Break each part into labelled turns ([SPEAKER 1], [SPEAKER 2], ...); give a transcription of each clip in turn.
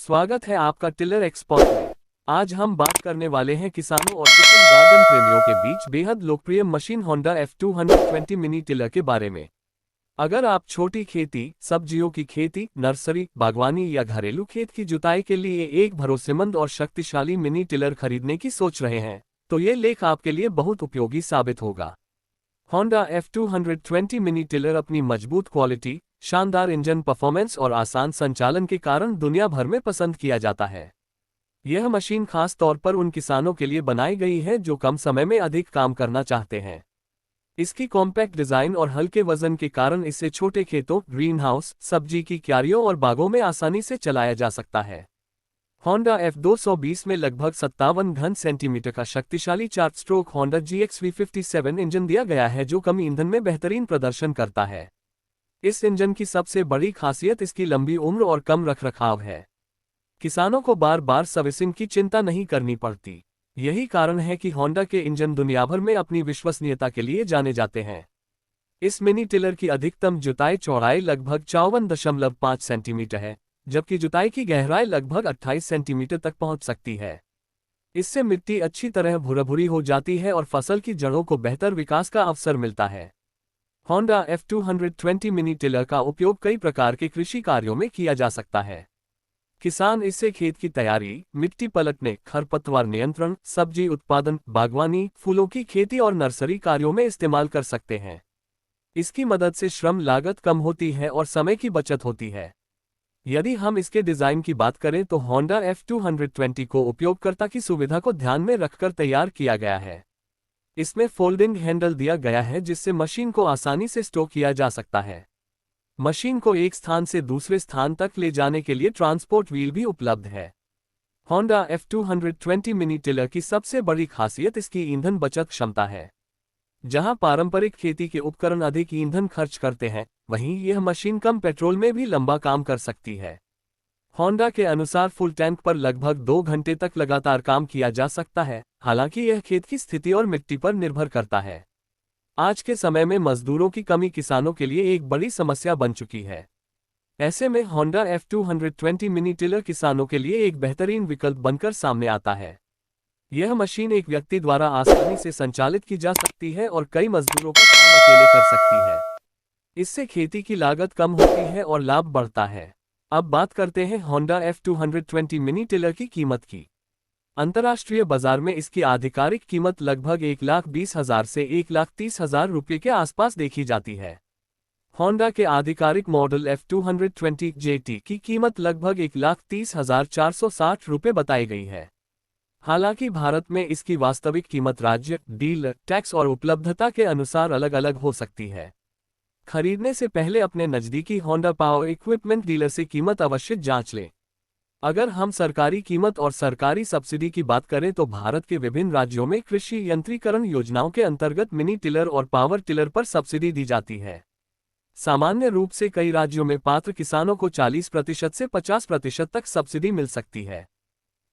[SPEAKER 1] स्वागत है आपका टिलर एक्सपर्ट में। आज हम बात करने वाले हैं किसानों और किचन गार्डन प्रेमियों के बीच बेहद लोकप्रिय machine Honda F220 mini tiller के बारे में। अगर आप छोटी खेती, सब्जियों की खेती, नर्सरी, बागवानी या घरेलू खेत की जुताई के लिए एक भरोसेमंद और शक्तिशाली मिनी टिलर खरीदने की सोच रहे हैं, तो ये लेख आपके लिए बहुत उपयोगी साबित होगा। होंडा F220 मिनी टिलर अपनी मजबूत क्वालिटी, शानदार इंजन परफॉर्मेंस और आसान संचालन के कारण दुनिया भर में पसंद किया जाता है। यह मशीन खास तौर पर उन किसानों के लिए बनाई गई है जो कम समय में अधिक काम करना चाहते हैं। इसकी कॉम्पैक्ट डिजाइन और हल्के वजन के कारण इसे छोटे खेतों, ग्रीन हाउस, सब्जी की क्यारियों और बागों में आसानी से चलाया जा सकता है। होंडा F220 में लगभग 57 घन सेंटीमीटर का शक्तिशाली 4 स्ट्रोक होंडा GX-V57 इंजन दिया गया है जो कम ईंधन में बेहतरीन प्रदर्शन करता है। इस इंजन की सबसे बड़ी खासियत इसकी लंबी उम्र और कम रखरखाव है। किसानों को बार बार सर्विसिंग की चिंता नहीं करनी पड़ती। यही कारण है कि होंडा के इंजन दुनिया भर में अपनी विश्वसनीयता के लिए जाने जाते हैं। इस मिनी टिलर की अधिकतम जुताई चौड़ाई लगभग 54.5 सेंटीमीटर है, जबकि जुताई की गहराई लगभग 28 सेंटीमीटर तक पहुंच सकती है। इससे मिट्टी अच्छी तरह भुरभुरी हो जाती है और फसल की जड़ों को बेहतर विकास का अवसर मिलता है। होंडा F220 मिनी टिलर का उपयोग कई प्रकार के कृषि कार्यों में किया जा सकता है। किसान इससे खेत की तैयारी, मिट्टी पलटने, खरपतवार नियंत्रण, सब्जी उत्पादन, बागवानी, फूलों की खेती और नर्सरी कार्यों में इस्तेमाल कर सकते हैं। इसकी मदद से श्रम लागत कम होती है और समय की बचत होती है। यदि हम इसके डिजाइन की बात करें तो होंडा F220 को उपयोगकर्ता की सुविधा को ध्यान में रखकर तैयार किया गया है। इसमें फोल्डिंग हैंडल दिया गया है जिससे मशीन को आसानी से स्टोर किया जा सकता है। मशीन को एक स्थान से दूसरे स्थान तक ले जाने के लिए ट्रांसपोर्ट व्हील भी उपलब्ध है। होंडा F220 मिनी टिलर की सबसे बड़ी खासियत इसकी ईंधन बचत क्षमता है। जहां पारंपरिक खेती के उपकरण अधिक ईंधन खर्च करते हैं, वहीं यह मशीन कम पेट्रोल में भी लंबा काम कर सकती है। होंडा के अनुसार फुल टैंक पर लगभग 2 घंटे तक लगातार काम किया जा सकता है, हालांकि यह खेत की स्थिति और मिट्टी पर निर्भर करता है। आज के समय में मजदूरों की कमी किसानों के लिए एक बड़ी समस्या बन चुकी है। ऐसे में होंडा F220 मिनी टिलर किसानों के लिए एक बेहतरीन विकल्प बनकर सामने आता है। यह मशीन एक व्यक्ति द्वारा आसानी से संचालित की जा सकती है और कई मजदूरों का काम अकेले कर सकती है। इससे खेती की लागत कम होती है और लाभ बढ़ता है। अब बात करते हैं होंडा F220 मिनी टिलर की कीमत की। अंतर्राष्ट्रीय बाजार में इसकी आधिकारिक कीमत लगभग 1,20,000 से 1,30,000 रुपये के आसपास देखी जाती है। होंडा के आधिकारिक मॉडल F220 JT की कीमत लगभग 1,30,460 रुपये बताई गई है। हालांकि भारत में इसकी वास्तविक कीमत राज्य, डीलर, टैक्स और उपलब्धता के अनुसार अलग अलग हो सकती है। खरीदने से पहले अपने नज़दीकी होंडा पावर इक्विपमेंट डीलर से कीमत अवश्य जांच लें। अगर हम सरकारी कीमत और सरकारी सब्सिडी की बात करें तो भारत के विभिन्न राज्यों में कृषि यंत्रीकरण योजनाओं के अंतर्गत मिनी टिलर और पावर टिलर पर सब्सिडी दी जाती है। सामान्य रूप से कई राज्यों में पात्र किसानों को 40% से 50% तक सब्सिडी मिल सकती है।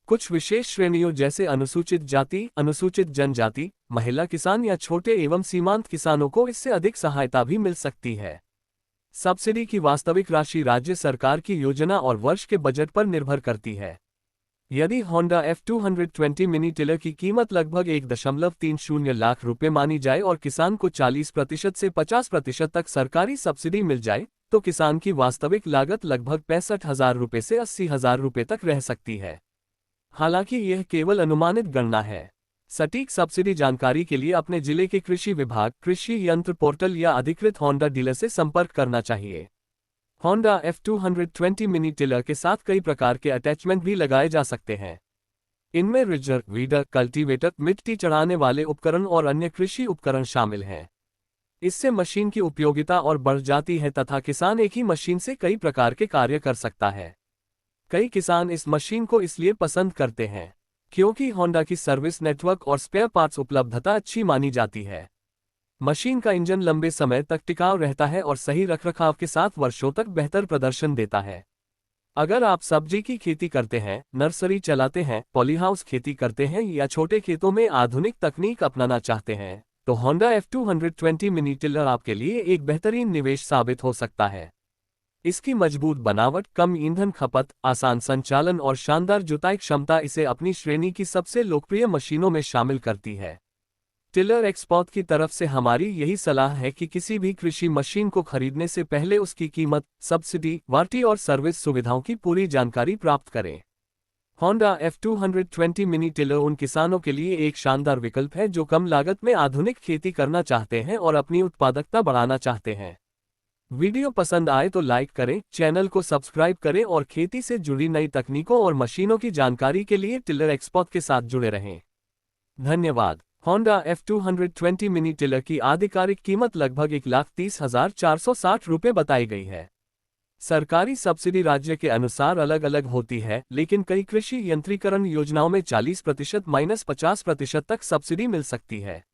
[SPEAKER 1] कुछ विशेष श्रेणियों जैसे अनुसूचित जाति, अनुसूचित जनजाति, महिला किसान या छोटे एवं सीमांत किसानों को इससे अधिक सहायता भी मिल सकती है। सब्सिडी की वास्तविक राशि राज्य सरकार की योजना और वर्ष के बजट पर निर्भर करती है। यदि होंडा F220 मिनी टिलर की कीमत लगभग 1.30 लाख रुपए मानी जाए और किसान को 40% से 50% तक सरकारी सब्सिडी मिल जाए, तो किसान की वास्तविक लागत लगभग 65,000 रुपये से 80,000 रुपये तक रह सकती है। हालांकि यह केवल अनुमानित गणना है। सटीक सब्सिडी जानकारी के लिए अपने जिले के कृषि विभाग, कृषि यंत्र पोर्टल या अधिकृत होंडा डीलर से संपर्क करना चाहिए। होंडा F220 मिनी टिलर के साथ कई प्रकार के अटैचमेंट भी लगाए जा सकते हैं। इनमें रिजर, वीडर, कल्टीवेटर, मिट्टी चढ़ाने वाले उपकरण और अन्य कृषि उपकरण शामिल हैं। इससे मशीन की उपयोगिता और बढ़ जाती है तथा किसान एक ही मशीन से कई प्रकार के कार्य कर सकता है। कई किसान इस मशीन को इसलिए पसंद करते हैं क्योंकि होंडा की सर्विस नेटवर्क और स्पेयर पार्ट्स उपलब्धता अच्छी मानी जाती है। मशीन का इंजन लंबे समय तक टिकाऊ रहता है और सही रखरखाव के साथ वर्षों तक बेहतर प्रदर्शन देता है। अगर आप सब्जी की खेती करते हैं, नर्सरी चलाते हैं, पॉलीहाउस खेती करते हैं या छोटे खेतों में आधुनिक तकनीक अपनाना चाहते हैं, तो होंडा F220 मिनी टिलर आपके लिए एक बेहतरीन निवेश साबित हो सकता है। इसकी मजबूत बनावट, कम ईंधन खपत, आसान संचालन और शानदार जुताई क्षमता इसे अपनी श्रेणी की सबसे लोकप्रिय मशीनों में शामिल करती है। टिलर एक्सपर्ट की तरफ से हमारी यही सलाह है कि किसी भी कृषि मशीन को खरीदने से पहले उसकी कीमत, सब्सिडी, वारंटी और सर्विस सुविधाओं की पूरी जानकारी प्राप्त करें। होंडा F220 मिनी टिलर उन किसानों के लिए एक शानदार विकल्प है जो कम लागत में आधुनिक खेती करना चाहते हैं और अपनी उत्पादकता बढ़ाना चाहते हैं। वीडियो पसंद आए तो लाइक करें, चैनल को सब्सक्राइब करें और खेती से जुड़ी नई तकनीकों और मशीनों की जानकारी के लिए टिलर एक्सपर्ट के साथ जुड़े रहें। धन्यवाद। होंडा F220 मिनी टिलर की आधिकारिक कीमत लगभग 1,30,460 रुपये बताई गई है। सरकारी सब्सिडी राज्य के अनुसार अलग अलग होती है, लेकिन कई कृषि यंत्रीकरण योजनाओं में 40% - 50% तक सब्सिडी मिल सकती है।